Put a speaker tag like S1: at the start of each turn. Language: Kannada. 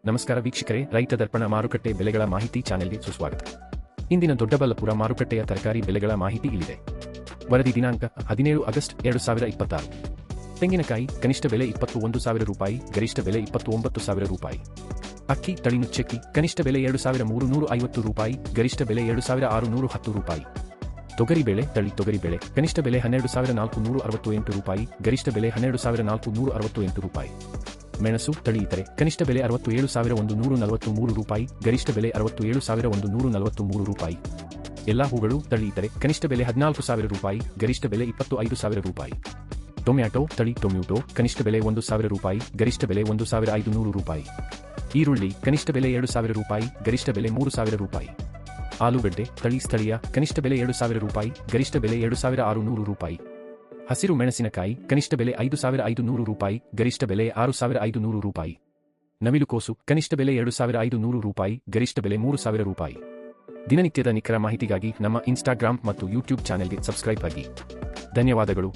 S1: ನಮಸ್ಕಾರ ವೀಕ್ಷಕರೇ, ರೈತ ದರ್ಪಣ ಮಾರುಕಟ್ಟೆ ಬೆಲೆಗಳ ಮಾಹಿತಿ ಚಾನೆಲ್ಗೆ ಸುಸ್ವಾಗತ. ಇಂದಿನ ದೊಡ್ಡಬಳ್ಳಾಪುರ ಮಾರುಕಟ್ಟೆಯ ತರಕಾರಿ ಬೆಲೆಗಳ ಮಾಹಿತಿ ಇಲ್ಲಿದೆ. ವರದಿ ದಿನಾಂಕ 17 ಆಗಸ್ಟ್ 2026. ತೆಂಗಿನಕಾಯಿ ಕನಿಷ್ಠ ಬೆಲೆ 21,000 ರೂಪಾಯಿ, ಗರಿಷ್ಠ ಬೆಲೆ 29,000 ರೂಪಾಯಿ. ಅಕ್ಕಿ ತಳಿ ನುಚ್ಚಕ್ಕಿ ಕನಿಷ್ಠ ಬೆಲೆ 2,350 ರೂಪಾಯಿ, ಗರಿಷ್ಠ ಬೆಲೆ 2,610 ರೂಪಾಯಿ. ತೊಗರಿಬೇಳೆ ತಳಿ ತೊಗರಿಬೇಳೆ ಕನಿಷ್ಠ ಬೆಲೆ 12,468 ರೂಪಾಯಿ, ಗರಿಷ್ಠ ಬೆಲೆ 12,468 ರೂಪಾಯಿ. ಮೆಣಸು ತಳಿ ಇತರೆ ಕನಿಷ್ಠ ಬೆಲೆ 67,143 ರೂಪಾಯಿ, ಗರಿಷ್ಠ ಬೆಲೆ 67,143 ರೂಪಾಯಿ. ಎಲ್ಲಾ ಹೂಗಳು ತಳಿ ಇತರೆ ಕನಿಷ್ಠ ಬೆಲೆ 14,000 ರೂಪಾಯಿ, ಗರಿಷ್ಠ ಬೆಲೆ 25,000 ರೂಪಾಯಿ. ಟೊಮ್ಯಾಟೊ ತಳಿ ಟೊಮ್ಯಾಟೊ ಕನಿಷ್ಠ ಬೆಲೆ 1,000 ರೂಪಾಯಿ, ಗರಿಷ್ಠ ಬೆಲೆ 1,500 ರೂಪಾಯಿ. ಈರುಳ್ಳಿ ಕನಿಷ್ಠ ಬೆಲೆ 2,000 ರೂಪಾಯಿ, ಗರಿಷ್ಠ ಬೆಲೆ 3,000 ರೂಪಾಯಿ. ಆಲೂಗಡ್ಡೆ ತಳಿ ಸ್ಥಳೀಯ ಕನಿಷ್ಠ ಬೆಲೆ 2,000 ರೂಪಾಯಿ, ಗರಿಷ್ಠ ಬೆಲೆ 2,600 ರೂಪಾಯಿ. ಹಸಿರು ಮೆಣಸಿನಕಾಯಿ ಕನಿಷ್ಠ ಬೆಲೆ 5,500 ರೂಪಾಯಿ, ಗರಿಷ್ಠ ಬೆಲೆ 6,500 ರೂಪಾಯಿ. ನವಿಲುಕೋಸು ಕನಿಷ್ಠ ಬೆಲೆ 2,500 ರೂಪಾಯಿ, ಗರಿಷ್ಠ ಬೆಲೆ 3,000 ರೂಪಾಯಿ. ದಿನನಿತ್ಯದ ನಿಖರ ಮಾಹಿತಿಗಾಗಿ ನಮ್ಮ ಇನ್ಸ್ಟಾಗ್ರಾಮ್ ಮತ್ತು ಯೂಟ್ಯೂಬ್ ಚಾನೆಲ್ಗೆ ಸಬ್ಸ್ಕ್ರೈಬ್ ಆಗಿ. ಧನ್ಯವಾದಗಳು.